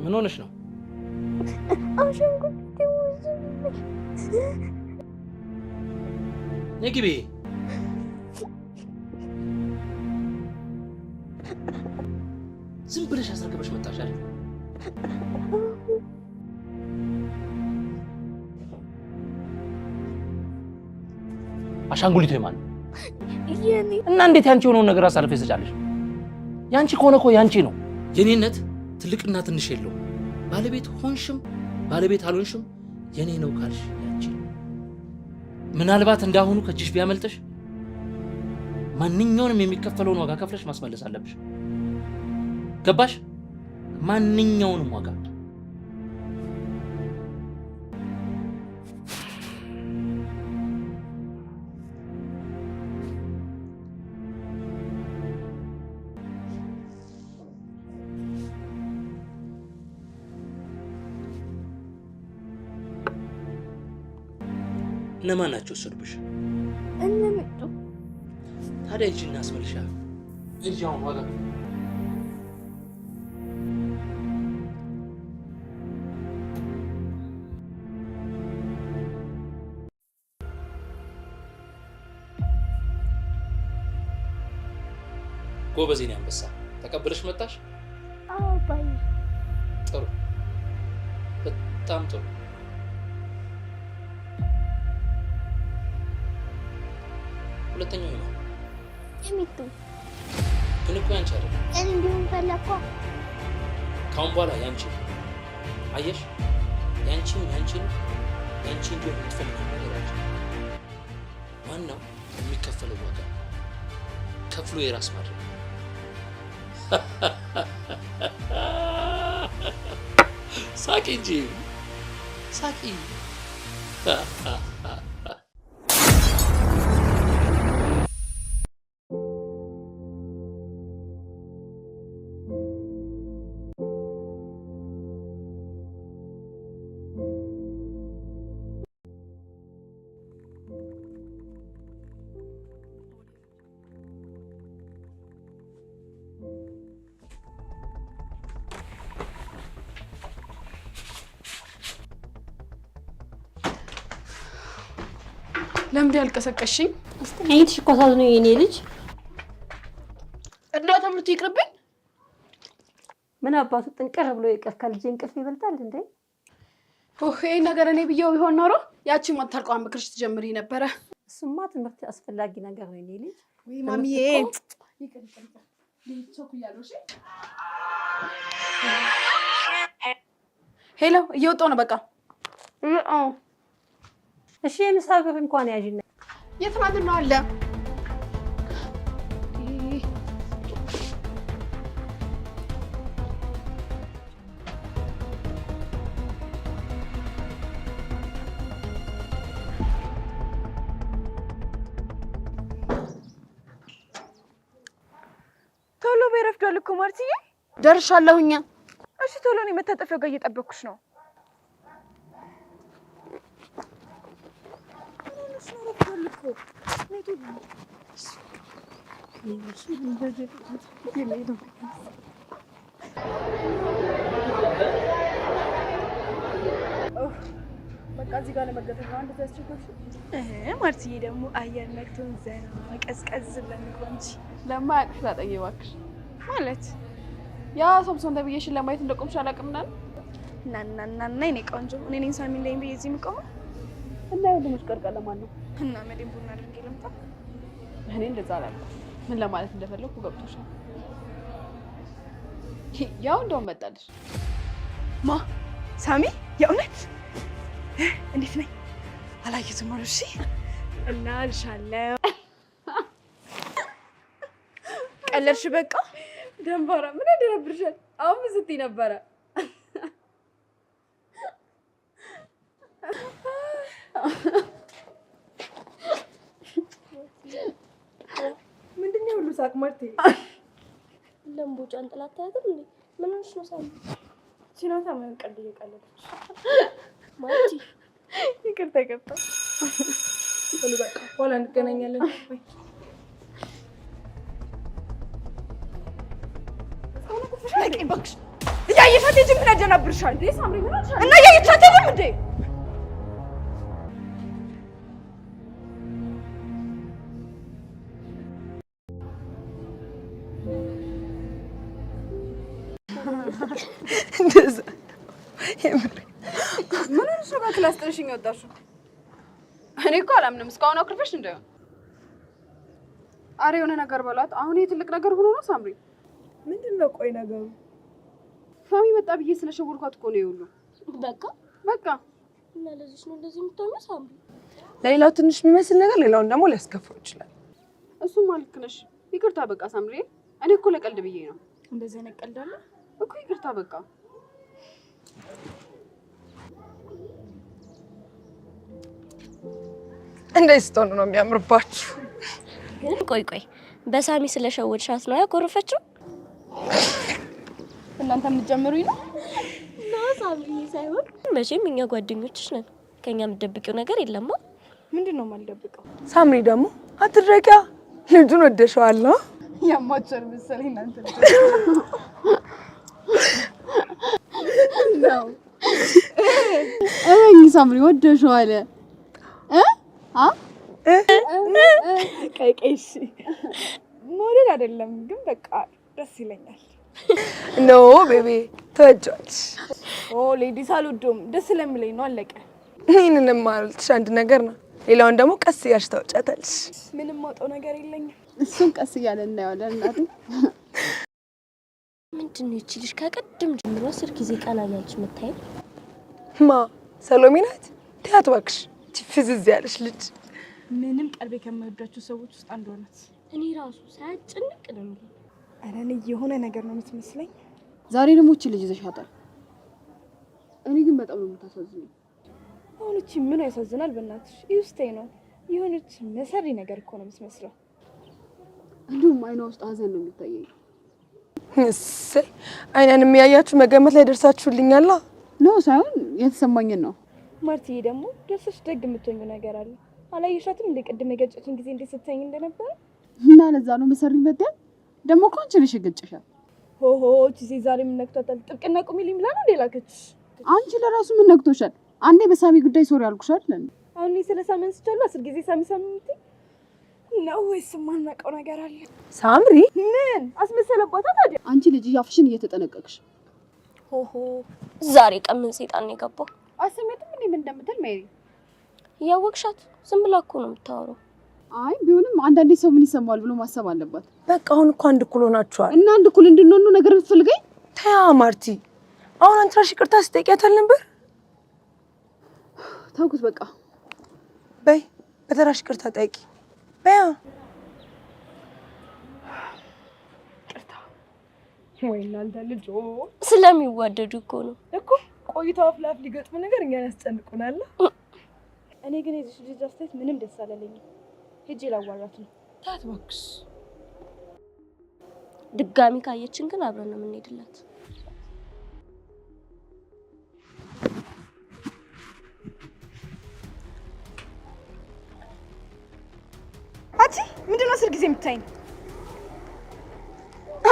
ምን ሆነሽ ነው? አሻንጉሊት ነግቢ ዝም ብለሽ አስረከበሽ መጣሽ አይደል? አሻንጉሊቱ የማን ነው? የኔ እና እንዴት ያንቺ የሆነውን ነገር አሳልፈሽ ትሰጫለሽ? ያንቺ ከሆነ እኮ ያንቺ ነው። የኔነት ትልቅና ትንሽ የለውም። ባለቤት ሆንሽም ባለቤት አልሆንሽም የኔ ነው ካልሽ ያንቺ ነው። ምናልባት እንዳሁኑ ከእጅሽ ቢያመልጥሽ ማንኛውንም የሚከፈለውን ዋጋ ከፍለሽ ማስመለስ አለብሽ። ገባሽ? ማንኛውንም ዋጋ። እነማን ናቸው ወሰዱብሽ? እነመጡ ታዲያ እጅ እናስመልሻ። እጃውን ዋጋ ጎበዝ የኔ አንበሳ ተቀበለሽ መጣሽ? አዎ ባይ ጥሩ፣ በጣም ጥሩ። ሁለተኛው ነው የሚጡ ግን እኮ ያንቺ አይደለም። እንዲሁም ፈለኳ ካሁን በኋላ ያንቺ አየሽ፣ ያንቺ እንዲሆን የምትፈልጊው ነገር አለ። ዋናው የሚከፈለው ዋጋ ከፍሎ የራስ ማድረግ። ሳቂ እንጂ ሳቂ። ለምን ያልቀሰቀሽኝ? አስተያየትሽ እኮ ሳዝነው የኔ ልጅ እንደው ትምህርት ይቅርብኝ። ምን አባቱ ጥንቅር ብሎ ይቀር ከልጄ እንቅልፍ ይበልጣል እንዴ? ይሄ ነገር እኔ ብዬው ቢሆን ኖሮ ያቺን ማታልቀዋን ምክርሽ ትጀምሪ ነበረ። እሱማ ትምህርት አስፈላጊ ነገር ነው የኔ ልጅ። ወይ ማሚዬ ይቅር ሄሎ፣ እየወጣሁ ነው በቃ። እሺ የምሳ ብር እንኳን ያዥና የትናንት ነው አለ። ቶሎ በረፍዷል እኮ ማርትዬ። ደርሻለሁኛ። እሺ ቶሎ ነው መታጠፊያው ጋር እየጠበኩሽ ነው። በቃ እዚህ ጋር ለመገተት ነው አንድ ያስቸገርሽ። ማርትዬ ደግሞ አየር ነክቶን ዘና ቀዝቀዝ ብለን እንኳን እንጂ ለማያውቅሽ ላጠየ እባክሽ። ማለት ያ ሶምሶን ተብዬሽን ለማየት እንደቆምሽ አላውቅም እና ናናናና የኔ ቆንጆ እኔ ነኝ ሳሚ እንደኝ ብዬ እዚህ የምቆመው እና ይኸውልሽ መሽቀርቀር ለማን ነው? እና መዴም ቡና አድርጌ ልምጣ። እኔ እንደዛ አላልኩም። ምን ለማለት እንደፈለኩ ገብቶሻል? ያው እንደውም መጣልሽ። ማ ሳሚ? የእውነት እንዴት ነኝ? አላየሁትም ነው። እሺ እና አልሻለሁ። ቀለድሽ በቃ ደንባራ ምን ያደረብርሻል? አሁን ስትይ ነበረ። ምንድን ነው ሁሉ ሳቅ ማርቴ? ለምቦጫን ጥላት ታያትም እንዴ? ምን ሆነሽ ነው ሳሚ? ሲናታ ምን ቀልድ እየቀለደች ማርቲ ይቅርታ ይቅርታ። ሁሉ በቃ ኋላ እንገናኛለን። ነቂ እባክሽ። እያየሻት ሂጂ። ምን ያደናብርሻል? እና እያየሻት አይደለም እንዴ? እንደዛ ምን ሆነሽ ነው ከክላስ ጥለሽኝ የወጣሽው? እኔ እኮ አላምንም። እስካሁን አኩርፈሽ እንዳይሆን። አረ የሆነ ነገር በሏት። አሁን ይሄ ትልቅ ነገር ሆኖ ነው ሳምሪ? ምንድን ነው ቆይ ነገሩ? ፋሚ መጣ ብዬ ስለሸወርኳት እኮ ነው ይሁሉ። በቃ እና ለዚህ ነው እንደዚህ የምትሆነው ሳምሪ? ለሌላው ትንሽ የሚመስል ነገር ሌላውን ደግሞ ሊያስከፋው ይችላል። እሱማ ልክ ነሽ። ይቅርታ በቃ ሳምሪ። እኔ እኮ ለቀልድ ብዬ ነው። እንደዚህ አይነት ቀልድ አለ እኮ። ይቅርታ በቃ። እንደዚህ ስትሆኑ ነው የሚያምርባችሁ። ግን ቆይ በሳሚ ስለሸወድሻት ነው ያኮረፈችው? እናንተ የምትጀምሩኝ ነው? ሳሚ ሳይሆን መቼም እኛ ጓደኞችሽ ነን። ከኛ የምትደብቂው ነገር የለማ። ምንድን ነው የማልደብቀው? ሳምሪ ደግሞ አትድረቂያ። ልጁን ወደሽዋል ነው? ያማቸር መሰለኝ እናንተ ነው ሳምሪ ወደሽዋል ቀይቀይሽ ሞዴል አይደለም ግን በቃ ደስ ይለኛል። ኖ ቤቢ ተወጇልሽ። ሌዲስ አልወደውም፣ ደስ ስለሚለኝ ነው አለቀ። ይህንን ማለትሽ አንድ ነገር ነው፣ ሌላውን ደግሞ ቀስ እያልሽ ታወጫታለሽ። ምንም ማውጣው ነገር የለኝም። እሱን ቀስ እያለ እናየዋለን። እናቴ ምንድን ነው ይቺ ልጅ ከቀድም ጀምሮ 10 ጊዜ ቀና እያለች የምታየው? ማ ሰሎሜ ናት? ተያት እባክሽ። ፍዝዝ ያለሽ ልጅ ምንም ቀልቤ ከማይወዳቸው ሰዎች ውስጥ አንዷ ናት። እኔ ራሱ ሳያጨንቅ ነው። ኧረ እኔ የሆነ ነገር ነው የምትመስለኝ። ዛሬ ደግሞ እቺ ልጅ ይዘሻታል። እኔ ግን በጣም ነው የምታሳዝነው። አሁን እቺ ምን ያሳዝናል? በእናትሽ ይውስቴ ነው የሆነች መሰሪ ነገር እኮ ነው የምትመስለው። እንዲሁም አይኗ ውስጥ ሀዘን ነው የሚታየኝ። እሰይ አይናን የሚያያችሁ መገመት ላይ ደርሳችሁልኛል። ነው ሳይሆን የተሰማኝን ነው። ማርቲዬ ደግሞ ደስሽ ደግ የምትሆኚው ነገር አለ። አላየሻትም እንደ ቅድም የገጨችን ጊዜ እንዴት ስትተኝ እንደነበረ? እና ለዛ ነው መሰሪ በደል ደግሞ እኮ አንቺ ነሽ የገጨሻት። ሆሆ እቺ ዛሬ ምን ነክቷታል? ጥብቅና ቁሚልኝ ብላ ነው እንደ ላከችሽ? አንቺ ለራሱ ምን ነክቶሻል? አንዴ በሳሚ ጉዳይ ሶሪ አልኩሽ አይደል? አሁን እኔ ስለ ሳሚ አንስቻለሁ 10 ጊዜ ሳሚ የምትይ ነው ወይስ የማናውቀው ነገር አለ? ሳምሪ ምን አስመሰለባት ታዲያ? አንቺ ልጅ አፍሽን እየተጠነቀቅሽ። ሆሆ ዛሬ ቀን ምን ሰይጣን ነው የገባው? አሰሚያትም እንዴ ምን እንደምትል ሜሪ እያወቅሻት ዝም ብላ እኮ ነው የምታወራው። አይ ቢሆንም አንዳንዴ ሰው ምን ይሰማዋል ብሎ ማሰብ አለባት። በቃ አሁን እኮ አንድ እኩል ሆናችኋል። እና አንድ እኩል እንድንሆን ነገር የምትፈልገኝ? ተያ ማርቲ፣ አሁን አንቺ ራስሽ ይቅርታ ስጠይቂያታል ነበር። ታውቁት በቃ በይ በተራሽ ይቅርታ ጠይቂ በያ። ይቅርታ ወይ እናንተ ልጆ ስለሚዋደዱ እኮ ነው እኮ ቆይታው አፍላፍ ሊገጥሙ ነገር እኛን ያስጨንቁናል። እኔ ግን የዚህ ልጅ አስተያየት ምንም ደስ አላለኝም። ሂጂ ላዋራት ነው። ታት እባክሽ። ድጋሚ ካየችን ግን አብረን ነው የምንሄድላት። አቺ ምንድን ነው 10 ጊዜ የምታይኝ?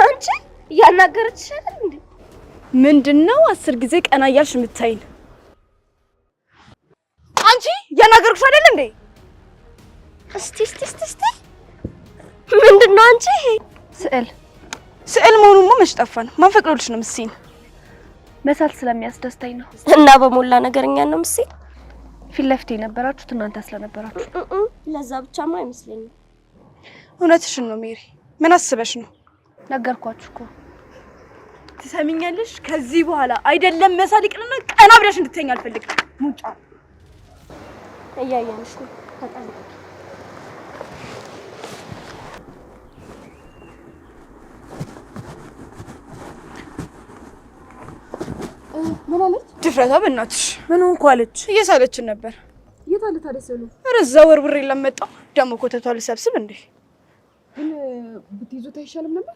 አንቺ ያናገረችሽ አይደል እንዴ? ምንድነው 10 ጊዜ ቀና እያልሽ የምታይኝ? አንቺ ያናገርኩሽ አይደል እንዴ? እስቲ ምንድነው አንቺ? ስዕል መሆኑን መች ጠፋን? ማን ፈቅዶልሽ ነው የምትስይኝ? መሳል ስለሚያስደስተኝ ነው። እና በሞላ ነገርኛ ነው የምትስይኝ? ፊት ለፊት የነበራችሁት እናንተ ስለነበራችሁ ለዛ ብቻማ አይመስለኝም። እውነትሽን ነው ሜሪ። ምን አስበሽ ነው? ነገርኳችሁ እኮ። ትሰሚኛለሽ? ከዚህ በኋላ አይደለም መሳል ይቅርና ቀና ብለሽ እንድትተኛ አልፈልግም። ሙጫ እያየንሽ ነው። ተጠንቀቂ። ምን አለች? ድፍረቷ በእናትሽ ምን ሆንኩ አለች። እየሳለችን ነበር። የት አለ ታዲያ ስዕሉ? ኧረ እዛ ወርውሬ ለመጣው ደግሞ ኮተቷ ልሰብስብ እንዴ። ግን ብትይዙት አይሻልም ነበር?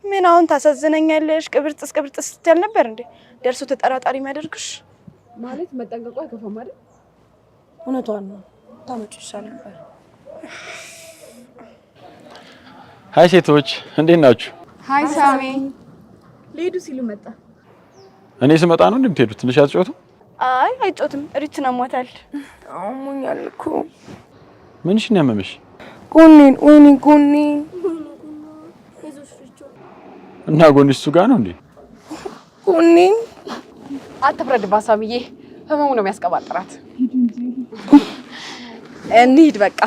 ምን አሁን ታሳዝነኛለሽ? ቅብርጥስ ስትል ነበር እንዴ። ደርሶ ተጠራጣሪ የሚያደርግሽ ማለት መጠንቀቁ አይከፋም አይደል? እውነቷን ነው። ታመጪ ይሻል ነበር። ሃይ ሴቶች እንዴት ናችሁ? ሃይ ሳሚ። ሊሄዱ ሲሉ መጣ። እኔ ስመጣ ነው እንደምትሄዱት? ትንሽ አትጮቱም? አይ አይጮትም። ሪትን አሟታል። አሞኛል እኮ። ምንሽ ነው ያመመሽ? ጎኔን። ወይኔ ጎኔን። እና ጎንሽ እሱ ጋር ነው እንዴ? ጎኔን። አትፍረድ ባሳብዬ፣ ህመሙ ነው የሚያስቀባጥራት። እንሂድ በቃ፣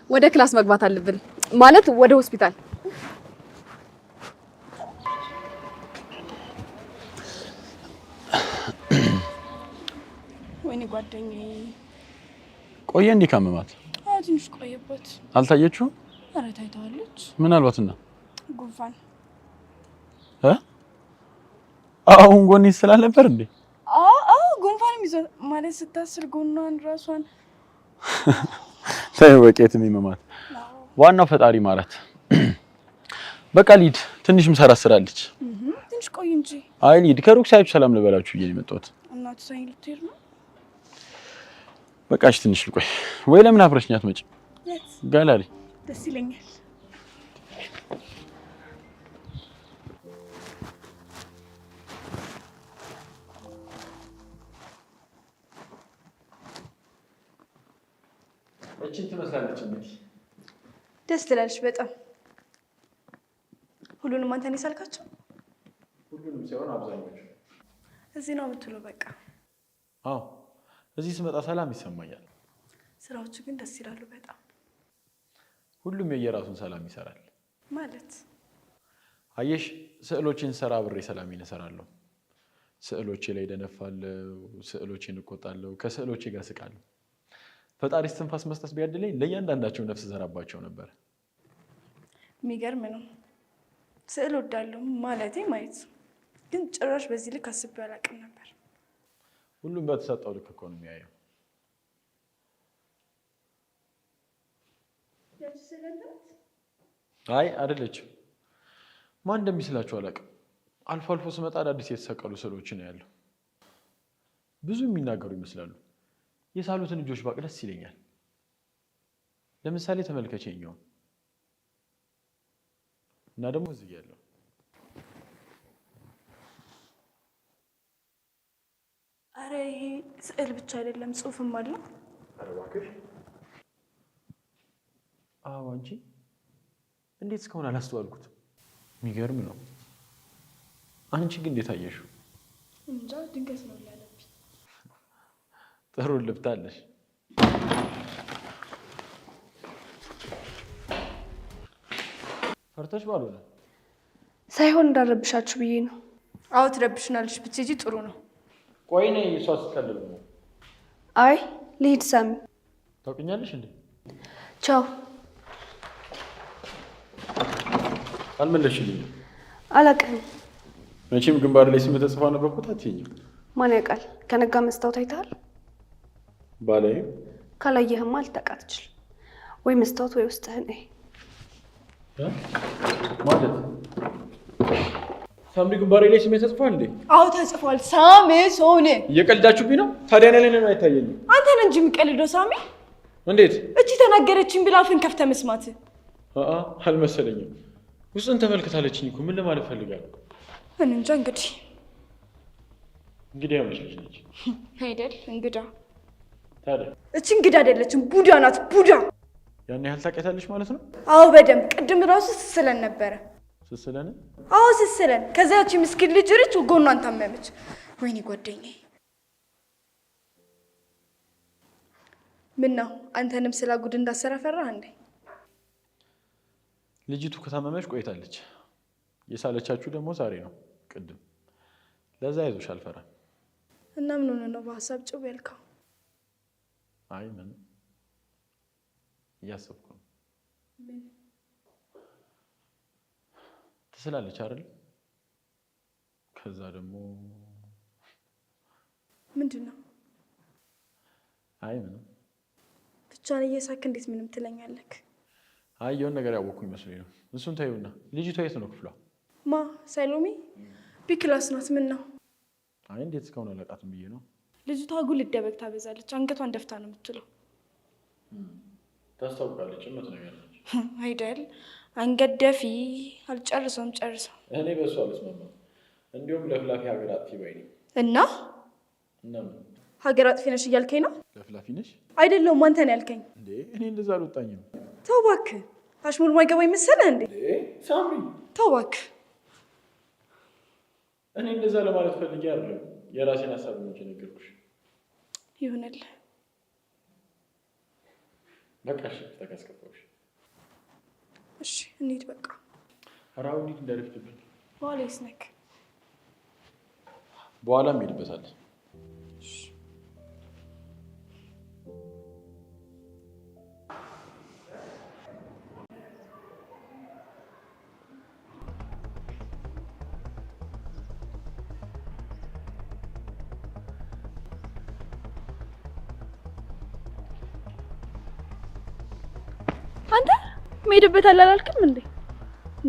ወደ ክላስ መግባት አለብን። ማለት ወደ ሆስፒታል። ወይኔ ጓደኛዬ። ቆየ እንዴ ካመማት? ትንሽ ቆየበት። አልታየችውም? ኧረ ታይተዋለች። ምናልባትና ጉንፋን አሁን ጎኔ ስላልነበር እንዴ? ጉንፋን ይዞ ማለት ስታስር ጎኗን ራሷን ተይ በቄት የሚመማት ዋናው ፈጣሪ ማራት። በቃ ሊድ ትንሽ ምሰራስራለች። ትንሽ ቆይ እንጂ። አይ ሊድ ከሩቅ ሳይችሁ ሰላም ልበላችሁ ብዬ ነው የመጣሁት። እናቱ ሳይን ልትሄድ ነው። በቃ እሺ ትንሽ ልቆይ። ወይ ለምን አብረሽኝ አትመጪም? ጋላሪ ደስ ይለኛል። እቺን ትመስላለች እንዴ? ደስ ትላለች በጣም። ሁሉንም አንተ ነህ ሳልካቸው? ሁሉንም ሳይሆን አብዛኞቹ። እዚህ ነው የምትውለው በቃ? አዎ እዚህ ስመጣ ሰላም ይሰማኛል። ስራዎቹ ግን ደስ ይላሉ በጣም። ሁሉም የየራሱን ሰላም ይሰራል ማለት። አየሽ ስዕሎችን ሰራ ብሬ ሰላሜን እሰራለሁ። ስዕሎቼ ላይ ደነፋለሁ፣ ስዕሎቼን እቆጣለሁ፣ ከስዕሎቼ ጋር ስቃለሁ። ፈጣሪ እስትንፋስ መስጠት ቢያድለኝ ለእያንዳንዳቸው ነፍስ ዘራባቸው ነበር። የሚገርም ነው። ስዕል ወዳለሁ ማለቴ ማየት ግን ጭራሽ በዚህ ልክ አስቤው አላውቅም ነበር። ሁሉም በተሰጠው ልክ እኮ ነው የሚያየው። አይ አይደለችም። ማን እንደሚስላችሁ አላውቅም። አልፎ አልፎ ስመጣ አዳዲስ የተሰቀሉ ስዕሎች ነው ያለው። ብዙ የሚናገሩ ይመስላሉ። የሳሉትን ልጆች ባቅ ደስ ይለኛል። ለምሳሌ ተመልከቼኛው እና ደግሞ እዚህ ያለው አረ ይሄ ስዕል ብቻ አይደለም ጽሑፍም አለው። አረ እባክሽ። አዎ አንቺ እንዴት እስካሁን አላስተዋልኩትም? የሚገርም ነው። አንቺ ግን እንዴት አየሽው? እንጃ ድንገት ነው ያለብኝ። ጥሩ ልብታለሽ። ፈርተሽ ባልሆነ ሳይሆን እንዳረብሻችሁ ብዬ ነው። አዎ ትረብሽናለሽ። ብትሄጂ ጥሩ ነው። ቆይ ነይ እሷ ስትቀልብ ነው። አይ ልሂድ ሳሚ። ታውቂኛለሽ እንዴ? ቻው። አልመለስሽልኝም። አላውቅም። መቼም ግንባር ላይ ስም ተጽፎ ነበርኩት አትይኝም። ማን ያውቃል? ከነጋ መስታወት አይተሃል? ባላይ ካላየህማ ልታውቃት ትችል። ወይ መስታወት ወይ ውስጥህን እይ። ማለት ሳምሪ ግንባሬ ላይ ስሜ ተጽፏል እንዴ? አዎ ተጽፏል። ሳምሶን እየቀልዳችሁብኝ ነው? ታዲያ እኔ ላይ አይታየኝም። አንተ ነህ እንጂ የሚቀልደው ሳሚ። እንዴት? እቺ ተናገረችኝ ብላ አፍን ከፍተህ መስማት አልመሰለኝም። ውስጥን ተመልክታለችኝ እኮ ምን ለማለት ፈልጋለሁ? እኔ እንጃ። እንግዲህ ያለች ልጅ ነች አይደል? እንግዳ ታዲያ እቺ እንግዳ አይደለችም፣ ቡዳ ናት። ቡዳ ያን ያህል ታውቂያታለሽ ማለት ነው? አዎ በደንብ። ቅድም ራሱ ስስለን ነበረ። ስስለን? አዎ ስስለን። ከዚያ ያቺ ምስኪን ልጅ ርች ጎኗን ታመመች። ወይኔ ጓደኛዬ። ምን ነው አንተንም ስላ ጉድ እንዳሰራ ፈራህ እንዴ? ልጅቱ ከታመመች ቆይታለች። የሳለቻችሁ ደግሞ ዛሬ ነው ቅድም። ለዛ ይዞሽ አልፈራም። እና ምን ሆነ ነው በሀሳብ ጭው ያልከው? አይ ምን እያሰብኩ ነው። ምን ትስላለች አይደል? ከዛ ደግሞ ምንድነው? አይ ምን ብቻን እየሳክ እንዴት ምንም ትለኛለህ? አይ የሆነ ነገር ያወቅኩኝ መስሎኝ ነው። እሱን ታዩና ልጅቷ የት ነው ክፍሏ? ማ ሳይሎሚ ቢክላስ ናት። ምን ነው? አይ እንዴት እስካሁን አላውቃትም ብዬ ነው። ልጅቷ ጉል ደበቅ ታበዛለች። አንገቷን ደፍታ ነው የምትለው። ታስታውቃለች። ጭምት ነገር ነች አይደል? አንገደፊ አልጨርሰውም ጨርሰው። እኔ በሱ አልስማማም። እንዲሁም ለፍላፊ ሀገር አጥፊ ባይ ነኝ። እና እናም ሀገር አጥፊ ነሽ እያልከኝ ነው? ለፍላፊ ነሽ አይደለም አንተ ነው ያልከኝ እንዴ? እኔ እንደዛ አልወጣኝም። ተው እባክህ። አሽሙር ማይገባኝ መሰለህ እንዴ? ሳምሪ ተው እባክህ። እኔ እንደዛ ለማለት ፈልጌ አይደለም። የራሴን ሀሳብ ነው ነገርኩሽ። ይሁንልህ። በቃ እሺ፣ ተከስከፈሽ። እሺ እንሂድ በቃ። አራው እንሂድ እንዳይረፍድብን። በኋላ ይስነክ። በኋላም ሄድበታል። አንተ መሄድበት አላልክም እንዴ?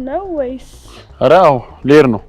ነው ወይስ? ኧረ አዎ ልሄድ ነው።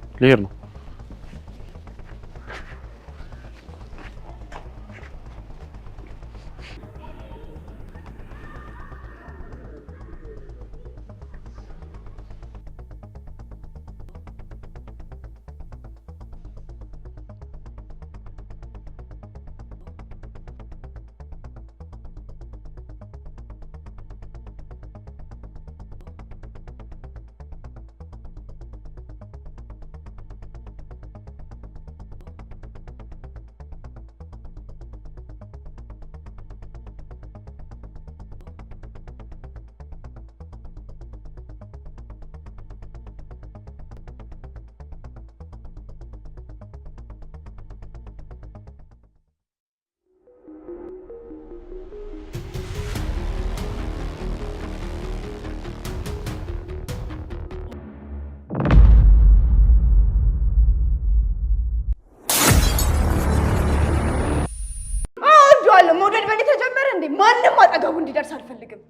መውደድ በእኔ ተጀመረ እንዴ? ማንም አጠገቡ እንዲደርስ አልፈልግም።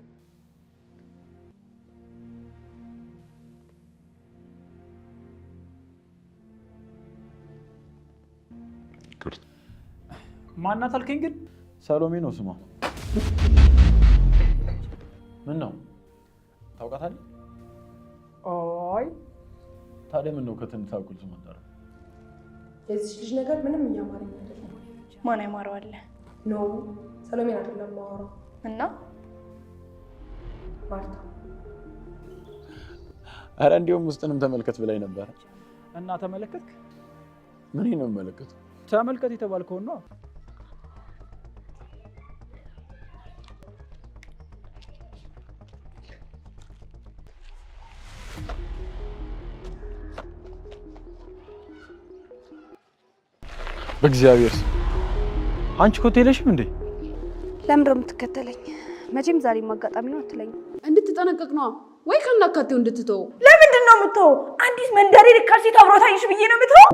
ማናት አልከኝ? ግን ሰሎሜ ነው ስሟ። ምን ነው ታውቃታለህ? አይ ታዲያ ምን ነው ከትንታ እኩል ስሟ ጠራ? የዚህ ልጅ ነገር ምንም እያማረኝ አይደለም። ማን ያማረው አለ? ኖ ሰሎሜን አይደለም ማወራው። እና ማርታ። አረ እንዲሁም ውስጥንም ተመልከት ብላኝ ነበር። እና ተመለከትክ? ምን ነው መመለከት? ተመልከት የተባልከው ነው። በእግዚአብሔር አንቺ ኮቴ የለሽም እንዴ? ለምንድነው የምትከተለኝ? መቼም ዛሬ ማጋጣሚ ነው አትለኝ። እንድትጠነቀቅ ነው ወይ ከናካቴው እንድትተው። ለምንድን ነው የምትተው? አዲስ መንደሬ ልካሽ አብሮታይሽ ብዬ ነው የምትተው።